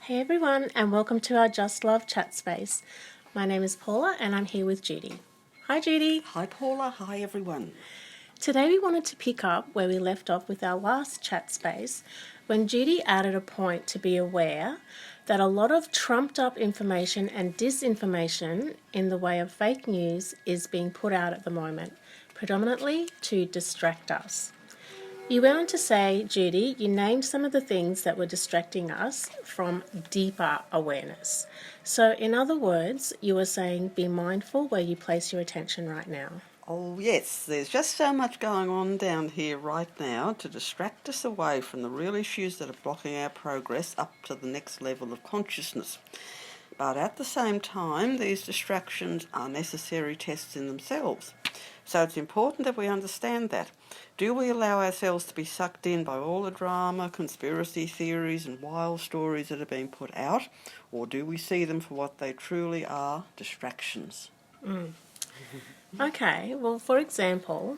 Hey everyone, and welcome to our Just Love chat space. My name is Paula, and I'm here with Judy. Hi, Judy. Hi, Paula. Hi, everyone. Today we wanted to pick up where we left off with our last chat space when Judy added a point to be aware that a lot of trumped up information and disinformation in the way of fake news is being put out at the moment, predominantly to distract us. You went on to say, Judy, you named some of the things that were distracting us from deeper awareness. So, in other words, you were saying be mindful where you place your attention right now. Oh, yes, there's just so much going on down here right now to distract us away from the real issues that are blocking our progress up to the next level of consciousness. But at the same time, these distractions are necessary tests in themselves. So it's important that we understand that. Do we allow ourselves to be sucked in by all the drama, conspiracy theories and wild stories that are being put out, or do we see them for what they truly are, distractions? Okay, well, for example,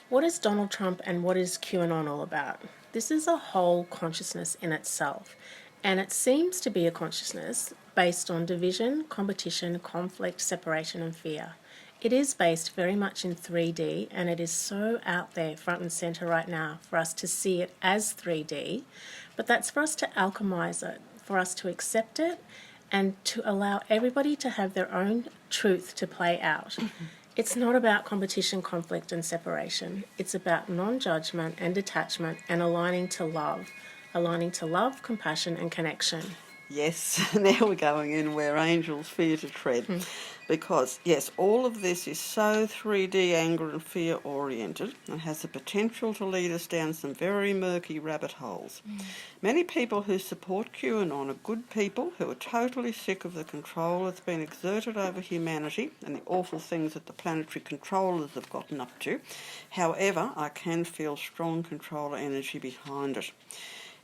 what is Donald Trump and what is QAnon all about? This is a whole consciousness in itself, and it seems to be a consciousness based on division, competition, conflict, separation, and fear. It is based very much in 3D, and it is so out there, front and center right now, for us to see it as 3D, but that's for us to alchemize it, for us to accept it, and to allow everybody to have their own truth to play out. It's not about competition, conflict, and separation. It's about non-judgment and detachment and aligning to love, compassion, and connection. Yes, now we're going in where angels fear to tread. Because, yes, all of this is so 3D anger and fear oriented and has the potential to lead us down some very murky rabbit holes. Many people who support QAnon are good people who are totally sick of the control that's been exerted over humanity and the awful things that the planetary controllers have gotten up to. However, I can feel strong controller energy behind it.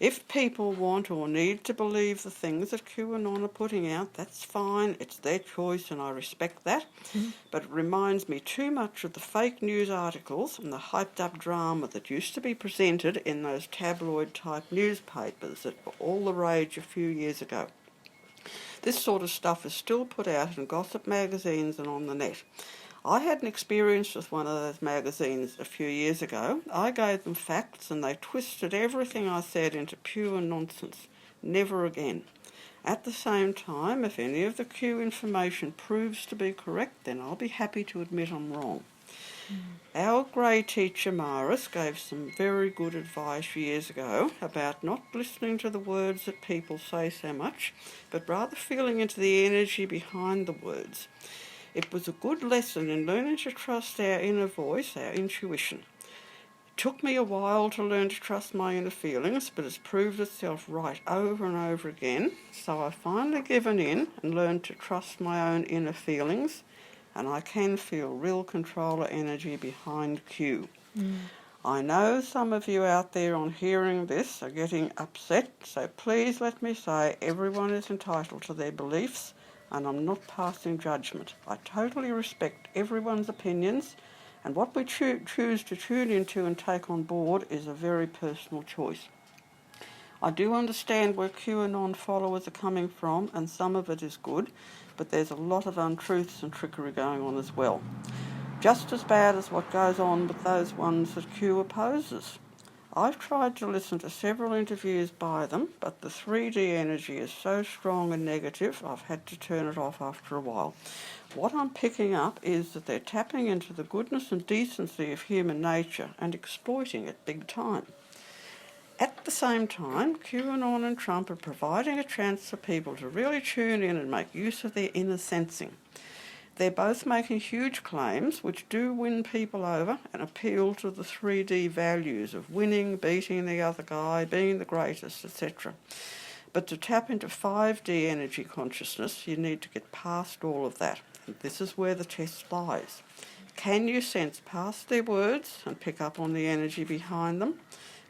If people want or need to believe the things that QAnon are putting out, that's fine. It's their choice and I respect that. But it reminds me too much of the fake news articles and the hyped up drama that used to be presented in those tabloid type newspapers that were all the rage a few years ago. This sort of stuff is still put out in gossip magazines and on the net. I had an experience with one of those magazines a few years ago. I gave them facts and they twisted everything I said into pure nonsense. Never again. At the same time, if any of the Q information proves to be correct, then I'll be happy to admit I'm wrong. Our grey teacher Maris gave some very good advice years ago about not listening to the words that people say so much, but rather feeling into the energy behind the words. It was a good lesson in learning to trust our inner voice, our intuition. It took me a while to learn to trust my inner feelings, but it's proved itself right over and over again. So I've finally given in and learned to trust my own inner feelings, and I can feel real controller energy behind Q. I know some of you out there on hearing this are getting upset, so please let me say everyone is entitled to their beliefs, and I'm not passing judgment. I totally respect everyone's opinions, and what we choose to tune into and take on board is a very personal choice. I do understand where QAnon followers are coming from, and some of it is good, but there's a lot of untruths and trickery going on as well. Just as bad as what goes on with those ones that Q opposes. I've tried to listen to several interviews by them, but the 3D energy is so strong and negative, I've had to turn it off after a while. What I'm picking up is that they're tapping into the goodness and decency of human nature and exploiting it big time. At the same time, QAnon and Trump are providing a chance for people to really tune in and make use of their inner sensing. They're both making huge claims which do win people over and appeal to the 3D values of winning, beating the other guy, being the greatest, etc. But to tap into 5D energy consciousness, you need to get past all of that. And this is where the test lies. Can you sense past their words and pick up on the energy behind them?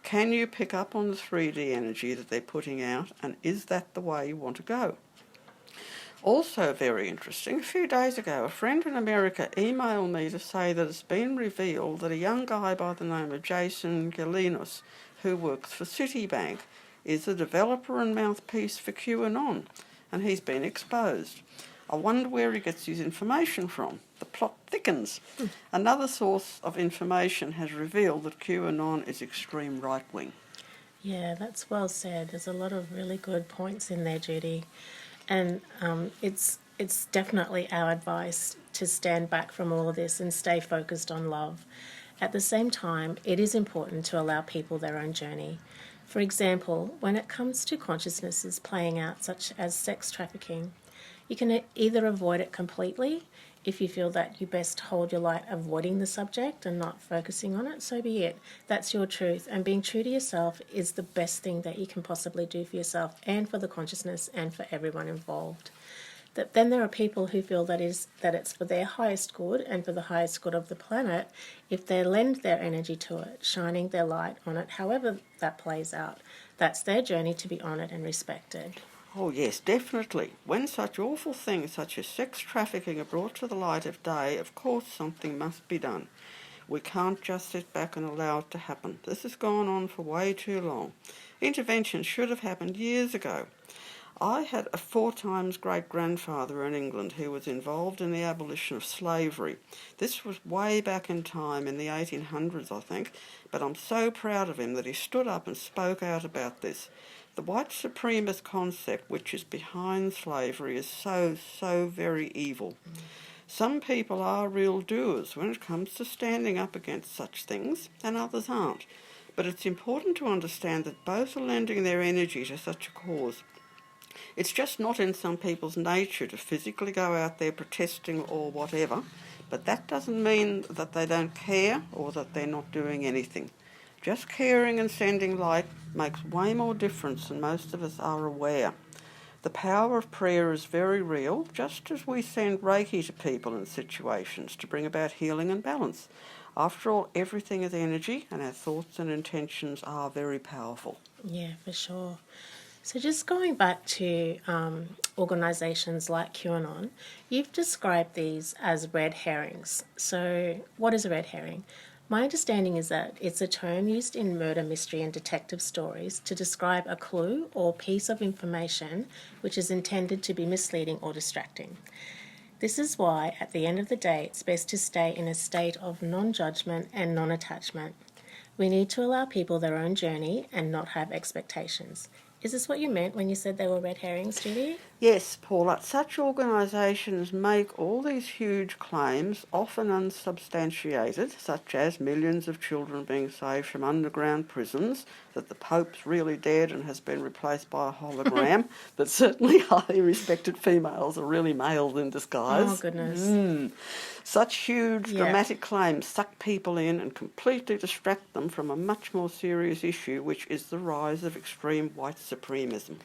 Can you pick up on the 3D energy that they're putting out, and is that the way you want to go? Also very interesting, a few days ago, a friend in America emailed me to say that it's been revealed that a young guy by the name of Jason Galinos, who works for Citibank, is a developer and mouthpiece for QAnon, and he's been exposed. I wonder where he gets his information from. The plot thickens. Another source of information has revealed that QAnon is extreme right-wing. Yeah, that's well said. There's a lot of really good points in there, Judy. And it's definitely our advice to stand back from all of this and stay focused on love. At the same time, it is important to allow people their own journey. For example, when it comes to consciousnesses playing out, such as sex trafficking, you can either avoid it completely. If you feel that you best hold your light avoiding the subject and not focusing on it, so be it. That's your truth. And being true to yourself is the best thing that you can possibly do for yourself and for the consciousness and for everyone involved. Then there are people who feel that it's for their highest good and for the highest good of the planet if they lend their energy to it, shining their light on it, however that plays out. That's their journey to be honoured and respected. Oh yes, definitely. When such awful things such as sex trafficking are brought to the light of day, of course something must be done. We can't just sit back and allow it to happen. This has gone on for way too long. Intervention should have happened years ago. I had a 4 times great-grandfather in England who was involved in the abolition of slavery. This was way back in time, in the 1800s, I think, but I'm so proud of him that he stood up and spoke out about this. The white supremacist concept which is behind slavery is so very evil. Some people are real doers when it comes to standing up against such things, and others aren't. But it's important to understand that both are lending their energy to such a cause. It's just not in some people's nature to physically go out there protesting or whatever, but that doesn't mean that they don't care or that they're not doing anything. Just caring and sending light makes way more difference than most of us are aware. The power of prayer is very real, just as we send Reiki to people in situations to bring about healing and balance. After all, everything is energy, and our thoughts and intentions are very powerful. Yeah, for sure. So just going back to organisations like QAnon, you've described these as red herrings. So what is a red herring? My understanding is that it's a term used in murder mystery and detective stories to describe a clue or piece of information which is intended to be misleading or distracting. This is why, at the end of the day, it's best to stay in a state of non-judgment and non-attachment. We need to allow people their own journey and not have expectations. Is this what you meant when you said they were red herrings, Judy? Yes, Paula. Such organisations make all these huge claims, often unsubstantiated, such as millions of children being saved from underground prisons, that the Pope's really dead and has been replaced by a hologram, that certainly highly respected females are really males in disguise. Oh, goodness. Such huge, dramatic claims suck people in and completely distract them from a much more serious issue, which is the rise of extreme white supremacism.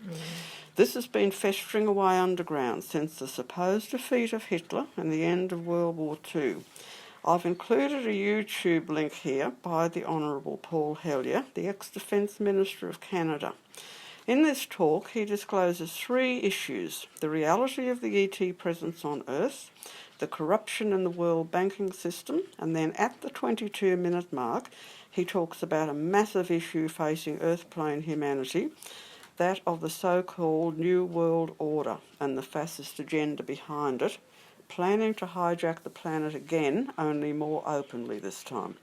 This has been festering away underground since the supposed defeat of Hitler and the end of World War II. I've included a YouTube link here by the Honourable Paul Hellyer, the ex-Defence Minister of Canada. In this talk, he discloses 3 issues: the reality of the ET presence on Earth, the corruption in the world banking system, and then at the 22-minute mark, he talks about a massive issue facing Earth-plane humanity, that of the so-called New World Order and the fascist agenda behind it, planning to hijack the planet again, only more openly this time.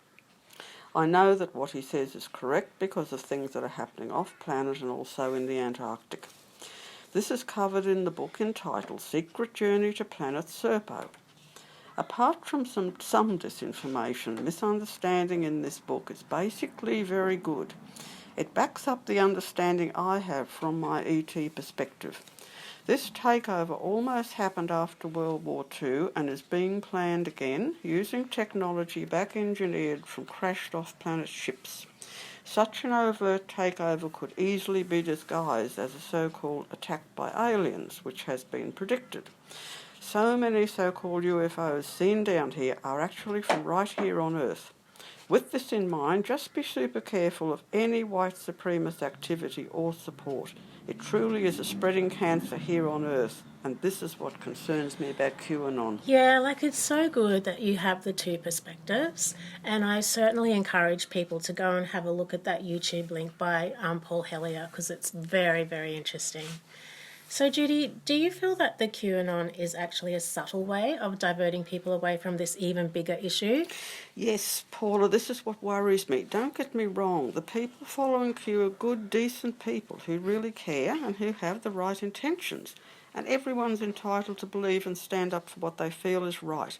I know that what he says is correct because of things that are happening off-planet and also in the Antarctic. This is covered in the book entitled Secret Journey to Planet Serpo. Apart from some disinformation, misunderstanding in this book is basically very good. It backs up the understanding I have from my ET perspective. This takeover almost happened after World War II and is being planned again using technology back engineered from crashed off-planet ships. Such an overt takeover could easily be disguised as a so-called attack by aliens, which has been predicted. So many so-called UFOs seen down here are actually from right here on Earth. With this in mind, just be super careful of any white supremacist activity or support. It truly is a spreading cancer here on Earth, and this is what concerns me about QAnon. Yeah, like it's so good that you have the two perspectives, and I certainly encourage people to go and have a look at that YouTube link by Paul Hellier because it's very, very interesting. So, Judy, do you feel that the QAnon is actually a subtle way of diverting people away from this even bigger issue? Yes, Paula, this is what worries me. Don't get me wrong. The people following Q are good, decent people who really care and who have the right intentions. And everyone's entitled to believe and stand up for what they feel is right.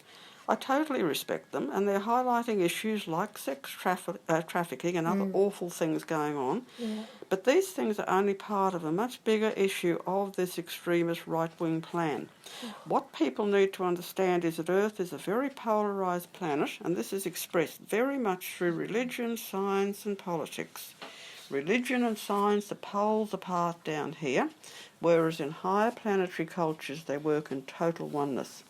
I totally respect them, and they're highlighting issues like sex trafficking and other awful things going on. Yeah. But these things are only part of a much bigger issue of this extremist right-wing plan. What people need to understand is that Earth is a very polarised planet, and this is expressed very much through religion, science and politics. Religion and science are poles apart down here, whereas in higher planetary cultures they work in total oneness.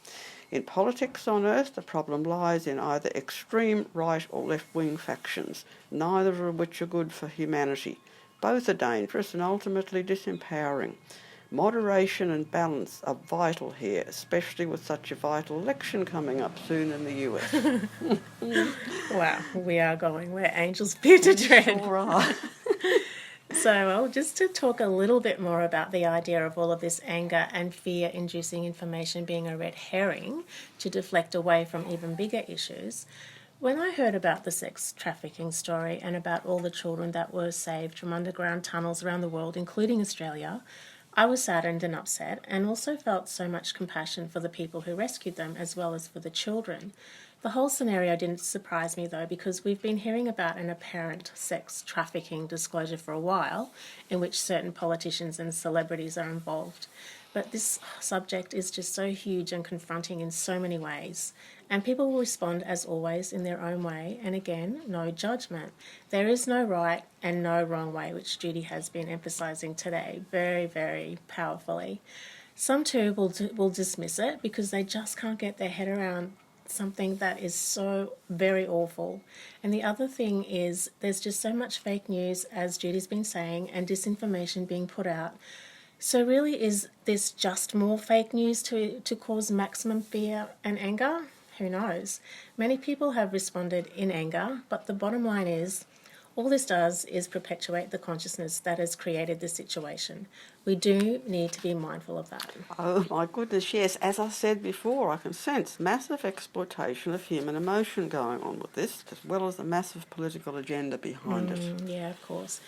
In politics on Earth, the problem lies in either extreme right or left-wing factions, neither of which are good for humanity. Both are dangerous and ultimately disempowering. Moderation and balance are vital here, especially with such a vital election coming up soon in the US. Wow, we are going where angels fear to tread. All right. So, well, just to talk a little bit more about the idea of all of this anger and fear-inducing information being a red herring to deflect away from even bigger issues, when I heard about the sex trafficking story and about all the children that were saved from underground tunnels around the world, including Australia, I was saddened and upset and also felt so much compassion for the people who rescued them as well as for the children. The whole scenario didn't surprise me though because we've been hearing about an apparent sex trafficking disclosure for a while in which certain politicians and celebrities are involved. But this subject is just so huge and confronting in so many ways. And people will respond, as always, in their own way. And again, no judgment. There is no right and no wrong way, which Judy has been emphasising today very, very powerfully. Some too will dismiss it because they just can't get their head around something that is so very awful. And the other thing is there's just so much fake news, as Judy's been saying, and disinformation being put out. So really, is this just more fake news to cause maximum fear and anger? Who knows? Many people have responded in anger, but the bottom line is all this does is perpetuate the consciousness that has created the situation. We do need to be mindful of that. Oh my goodness, yes. As I said before, I can sense massive exploitation of human emotion going on with this, as well as a massive political agenda behind it. Yeah, of course.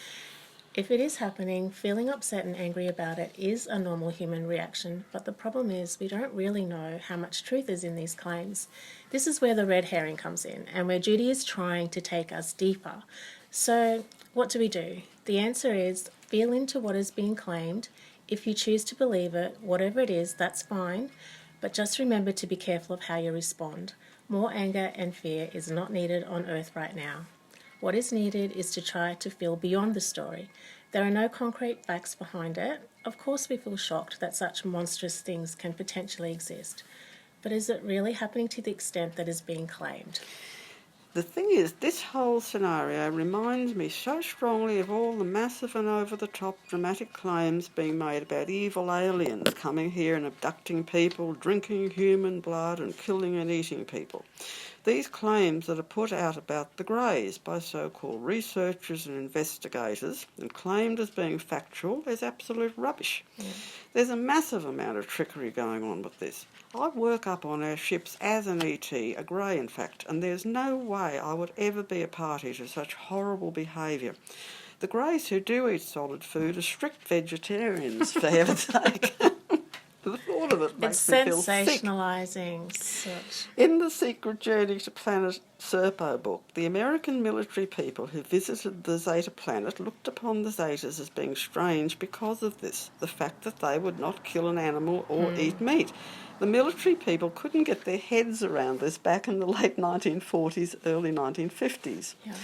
If it is happening, feeling upset and angry about it is a normal human reaction, but the problem is we don't really know how much truth is in these claims. This is where the red herring comes in, and where Judy is trying to take us deeper. So, what do? The answer is feel into what is being claimed. If you choose to believe it, whatever it is, that's fine, but just remember to be careful of how you respond. More anger and fear is not needed on Earth right now. What is needed is to try to feel beyond the story. There are no concrete facts behind it. Of course we feel shocked that such monstrous things can potentially exist. But is it really happening to the extent that is being claimed? The thing is, this whole scenario reminds me so strongly of all the massive and over-the-top dramatic claims being made about evil aliens coming here and abducting people, drinking human blood and killing and eating people. These claims that are put out about the Greys by so-called researchers and investigators and claimed as being factual is absolute rubbish. Yeah. There's a massive amount of trickery going on with this. I work up on our ships as an ET, a Grey in fact, and there's no way I would ever be a party to such horrible behaviour. The Greys who do eat solid food are strict vegetarians, for heaven's sake. The thought of it makes me feel sick. It's sensationalising such. In The Secret Journey to Planet Serpo book, the American military people who visited the Zeta planet looked upon the Zetas as being strange because of this, the fact that they would not kill an animal or eat meat. The military people couldn't get their heads around this back in the late 1940s, early 1950s. Yeah.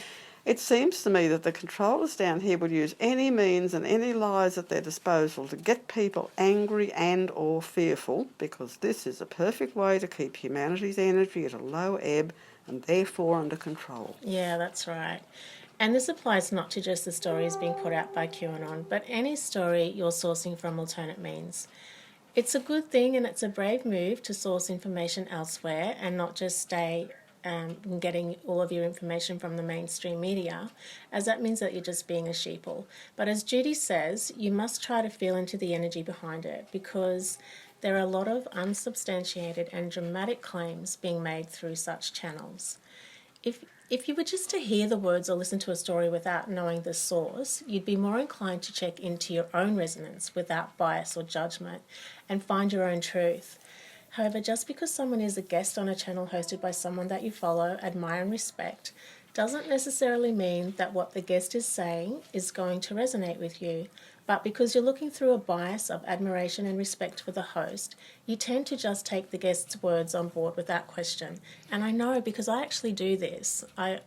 It seems to me that the controllers down here would use any means and any lies at their disposal to get people angry and or fearful, because this is a perfect way to keep humanity's energy at a low ebb and therefore under control. Yeah, that's right. And this applies not to just the stories being put out by QAnon, but any story you're sourcing from alternate means. It's a good thing and it's a brave move to source information elsewhere and not just stay getting all of your information from the mainstream media, as that means that you're just being a sheeple. But as Judy says, you must try to feel into the energy behind it, because there are a lot of unsubstantiated and dramatic claims being made through such channels. If you were just to hear the words or listen to a story without knowing the source, you'd be more inclined to check into your own resonance without bias or judgment and find your own truth. However, just because someone is a guest on a channel hosted by someone that you follow, admire and respect, doesn't necessarily mean that what the guest is saying is going to resonate with you. But because you're looking through a bias of admiration and respect for the host, you tend to just take the guest's words on board without question. And I know, because I actually do this. I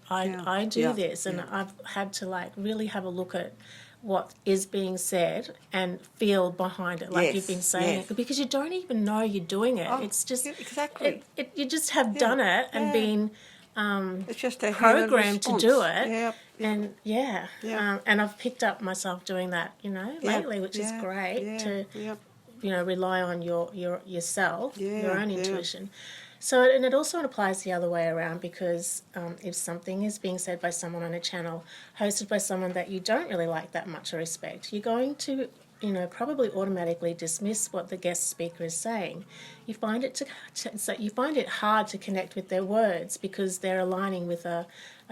do this, and I've had to really have a look at what is being said and feel behind it, like you've been saying it, because you don't even know you're doing it. It's just exactly. You just have done it and been it's just a programmed to do it. Yep. And and I've picked up myself doing that, lately, which is great to rely on yourself, your own intuition. So, and it also applies the other way around, because if something is being said by someone on a channel hosted by someone that you don't really like that much or respect, you're going to, probably automatically dismiss what the guest speaker is saying. You find it hard to connect with their words because they're aligning with a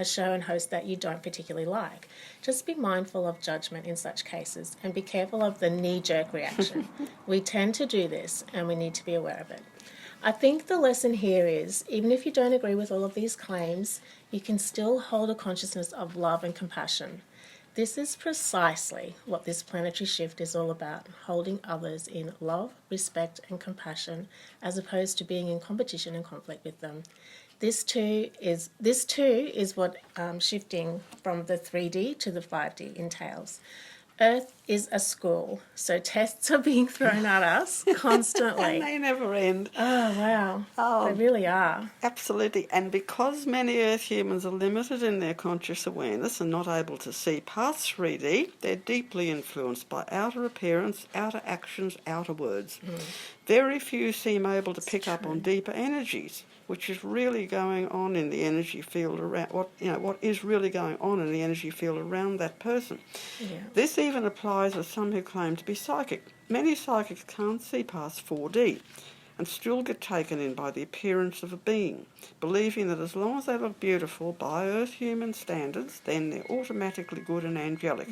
show and host that you don't particularly like. Just be mindful of judgment in such cases and be careful of the knee-jerk reaction. We tend to do this and we need to be aware of it. I think the lesson here is, even if you don't agree with all of these claims, you can still hold a consciousness of love and compassion. This is precisely what this planetary shift is all about, holding others in love, respect and compassion, as opposed to being in competition and conflict with them. This too is what shifting from the 3D to the 5D entails. Earth is a school, so tests are being thrown at us constantly. And they never end. Oh, wow. They really are. Absolutely. And because many Earth humans are limited in their conscious awareness and not able to see past 3D, they're deeply influenced by outer appearance, outer actions, outer words. Very few seem able to pick up on deeper energies, which is really going on in the energy field around what is really going on in the energy field around that person. Yeah. This even applies with some who claim to be psychic. Many psychics can't see past 4D and still get taken in by the appearance of a being, believing that as long as they look beautiful by Earth human standards, then they're automatically good and angelic.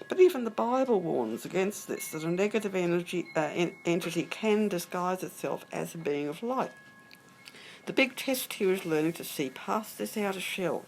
But even the Bible warns against this, that a negative entity can disguise itself as a being of light. The big test here is learning to see past this outer shell.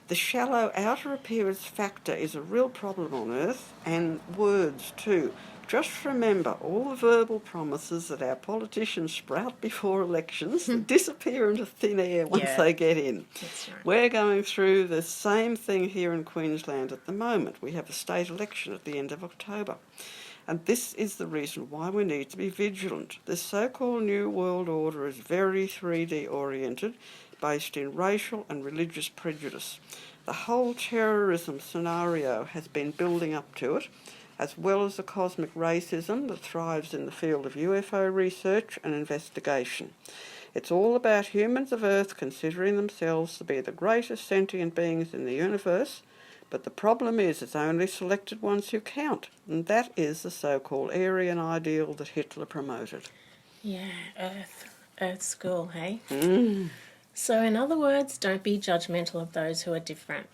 The shallow outer appearance factor is a real problem on Earth, and words too. Just remember, all the verbal promises that our politicians sprout before elections disappear into thin air once they get in. That's right. We're going through the same thing here in Queensland at the moment. We have a state election at the end of October. And this is the reason why we need to be vigilant. This so-called New World Order is very 3D oriented, based in racial and religious prejudice. The whole terrorism scenario has been building up to it, as well as the cosmic racism that thrives in the field of UFO research and investigation. It's all about humans of Earth considering themselves to be the greatest sentient beings in the universe, but the problem is it's only selected ones who count, and that is the so-called Aryan ideal that Hitler promoted. Yeah, Earth school, hey? So in other words, don't be judgmental of those who are different.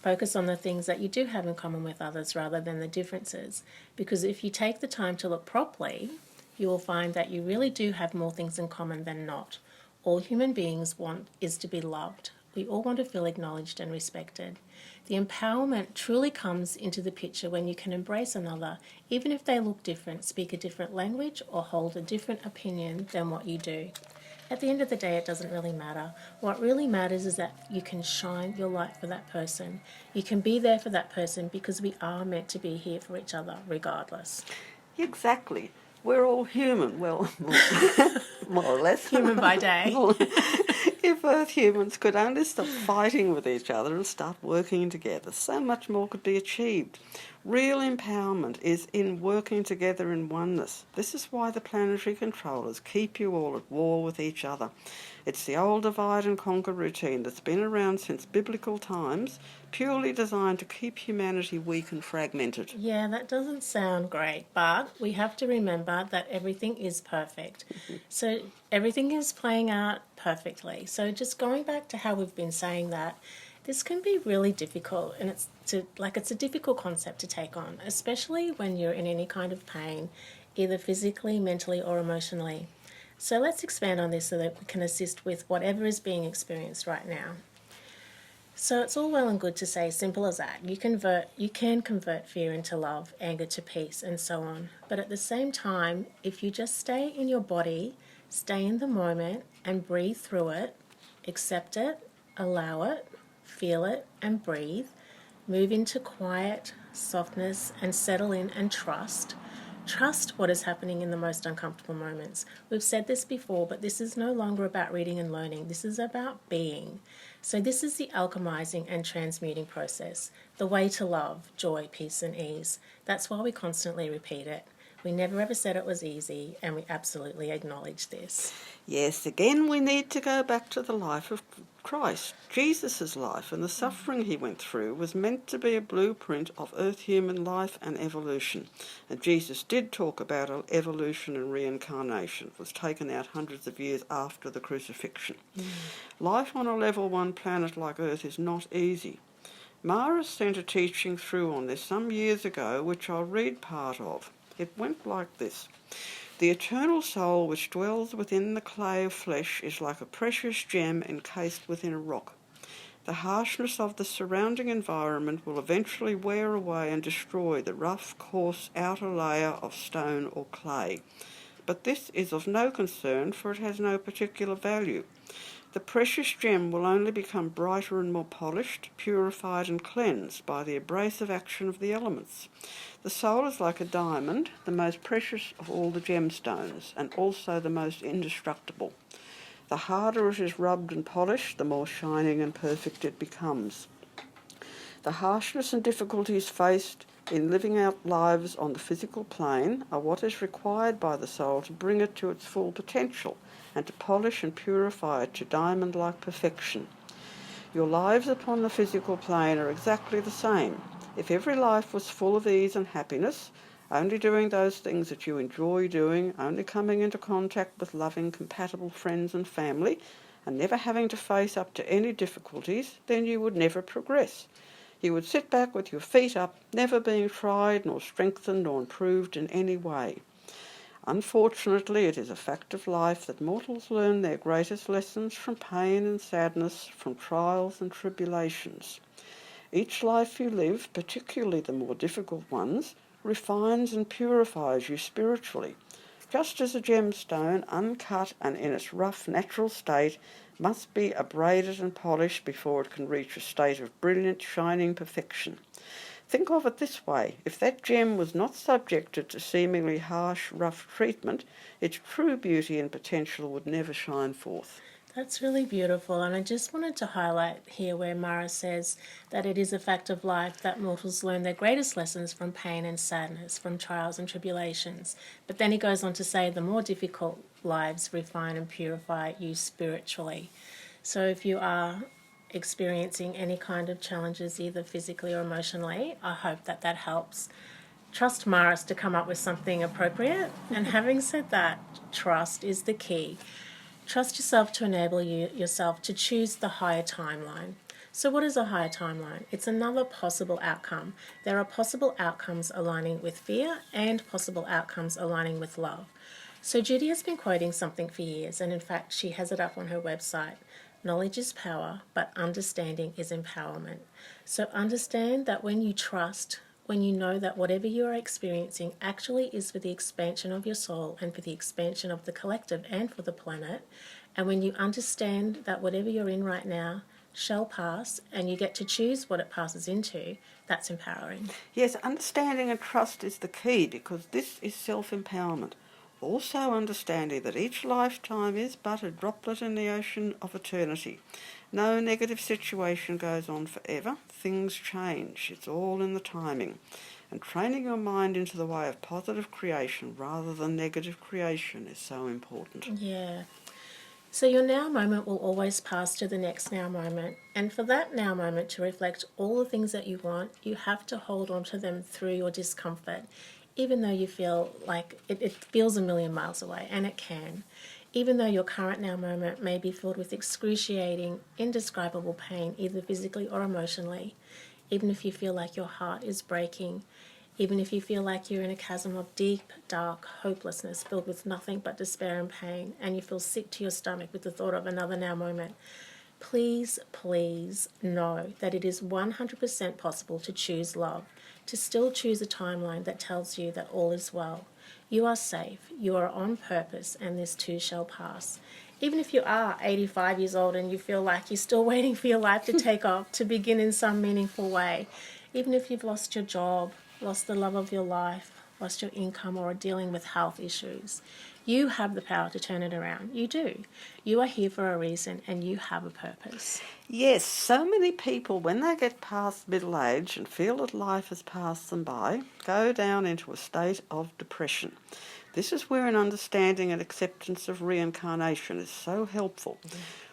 Focus on the things that you do have in common with others rather than the differences, because if you take the time to look properly, you will find that you really do have more things in common than not. All human beings want is to be loved. We all want to feel acknowledged and respected. The empowerment truly comes into the picture when you can embrace another, even if they look different, speak a different language, or hold a different opinion than what you do. At the end of the day, it doesn't really matter. What really matters is that you can shine your light for that person. You can be there for that person because we are meant to be here for each other, regardless. Exactly. We're all human. Well, more or less. Human by day. If Earth humans could only stop fighting with each other and start working together, so much more could be achieved. Real empowerment is in working together in oneness. This is why the planetary controllers keep you all at war with each other. It's the old divide and conquer routine that's been around since biblical times, purely designed to keep humanity weak and fragmented. Yeah, that doesn't sound great, but we have to remember that everything is perfect. So everything is playing out perfectly. So just going back to how we've been saying that, this can be really difficult, and it's a difficult concept to take on, especially when you're in any kind of pain, either physically, mentally, or emotionally. So let's expand on this so that we can assist with whatever is being experienced right now. So it's all well and good to say simple as that. You can convert fear into love, anger to peace, and so on. But at the same time, if you just stay in your body, stay in the moment and breathe through it, accept it, allow it, feel it and breathe, move into quiet, softness and settle in and trust. Trust what is happening in the most uncomfortable moments. We've said this before, but this is no longer about reading and learning. This is about being. So this is the alchemizing and transmuting process, the way to love, joy, peace and ease. That's why we constantly repeat it. We never ever said it was easy, and we absolutely acknowledge this. Yes, again we need to go back to the life of Christ. Jesus' life and the suffering he went through was meant to be a blueprint of earth human life and evolution. And Jesus did talk about evolution and reincarnation. It was taken out hundreds of years after the crucifixion. Life on a level 1 planet like Earth is not easy. Mara sent a teaching through on this some years ago, which I'll read part of. It went like this. The eternal soul which dwells within the clay of flesh is like a precious gem encased within a rock. The harshness of the surrounding environment will eventually wear away and destroy the rough, coarse outer layer of stone or clay. But this is of no concern, for it has no particular value. The precious gem will only become brighter and more polished, purified and cleansed by the abrasive action of the elements. The soul is like a diamond, the most precious of all the gemstones, and also the most indestructible. The harder it is rubbed and polished, the more shining and perfect it becomes. The harshness and difficulties faced in living out lives on the physical plane are what is required by the soul to bring it to its full potential and to polish and purify it to diamond-like perfection. Your lives upon the physical plane are exactly the same. If every life was full of ease and happiness, only doing those things that you enjoy doing, only coming into contact with loving, compatible friends and family, and never having to face up to any difficulties, then you would never progress. You would sit back with your feet up, never being tried, nor strengthened, nor improved in any way. Unfortunately, it is a fact of life that mortals learn their greatest lessons from pain and sadness, from trials and tribulations. Each life you live, particularly the more difficult ones, refines and purifies you spiritually. Just as a gemstone, uncut and in its rough natural state, must be abraded and polished before it can reach a state of brilliant, shining perfection. Think of it this way. If that gem was not subjected to seemingly harsh, rough treatment, its true beauty and potential would never shine forth. That's really beautiful, and I just wanted to highlight here where Mara says that it is a fact of life that mortals learn their greatest lessons from pain and sadness, from trials and tribulations. But then he goes on to say the more difficult lives refine and purify you spiritually. So if you are experiencing any kind of challenges, either physically or emotionally, I hope that that helps. Trust Maris to come up with something appropriate. And having said that, trust is the key. Trust yourself to enable yourself to choose the higher timeline. So what is a higher timeline? It's another possible outcome. There are possible outcomes aligning with fear and possible outcomes aligning with love. So Judy has been quoting something for years, and in fact she has it up on her website. Knowledge is power, but understanding is empowerment. So understand that when you trust, when you know that whatever you are experiencing actually is for the expansion of your soul and for the expansion of the collective and for the planet, and when you understand that whatever you're in right now shall pass and you get to choose what it passes into, that's empowering. Yes, understanding and trust is the key, because this is self-empowerment. Also understanding that each lifetime is but a droplet in the ocean of eternity. No negative situation goes on forever. Things change. It's all in the timing. And training your mind into the way of positive creation rather than negative creation is so important. Yeah. So your now moment will always pass to the next now moment. And for that now moment to reflect all the things that you want, you have to hold on to them through your discomfort, even though you feel like it feels a million miles away, and it can. Even though your current now moment may be filled with excruciating, indescribable pain, either physically or emotionally, even if you feel like your heart is breaking, even if you feel like you're in a chasm of deep, dark hopelessness filled with nothing but despair and pain, and you feel sick to your stomach with the thought of another now moment, please, please know that it is 100% possible to choose love, to still choose a timeline that tells you that all is well. You are safe, you are on purpose, and this too shall pass. Even if you are 85 years old and you feel like you're still waiting for your life to take off, to begin in some meaningful way, even if you've lost your job, lost the love of your life, lost your income, or are dealing with health issues, you have the power to turn it around. You do. You are here for a reason and you have a purpose. Yes, so many people, when they get past middle age and feel that life has passed them by, go down into a state of depression. This is where an understanding and acceptance of reincarnation is so helpful.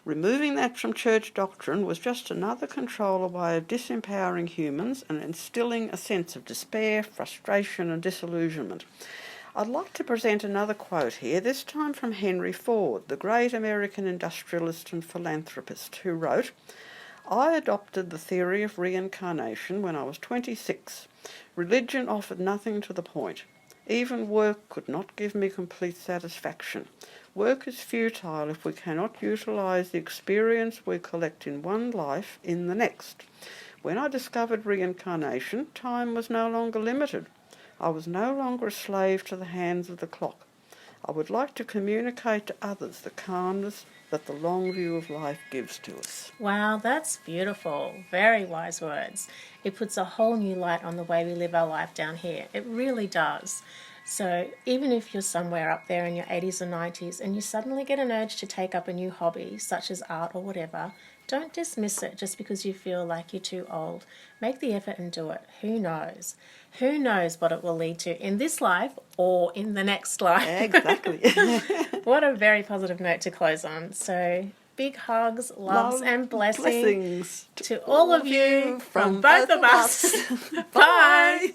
Removing that from church doctrine was just another controller way of disempowering humans and instilling a sense of despair, frustration and disillusionment. I'd like to present another quote here, this time from Henry Ford, the great American industrialist and philanthropist, who wrote, "I adopted the theory of reincarnation when I was 26. Religion offered nothing to the point. Even work could not give me complete satisfaction. Work is futile if we cannot utilise the experience we collect in one life in the next. When I discovered reincarnation, time was no longer limited. I was no longer a slave to the hands of the clock. I would like to communicate to others the calmness that the long view of life gives to us." Wow, that's beautiful. Very wise words. It puts a whole new light on the way we live our life down here. It really does. So even if you're somewhere up there in your 80s or 90s and you suddenly get an urge to take up a new hobby, such as art or whatever, don't dismiss it just because you feel like you're too old. Make the effort and do it. Who knows? Who knows what it will lead to in this life or in the next life? Exactly. What a very positive note to close on. So big hugs, loves and blessings to to all of you from both of us. Bye.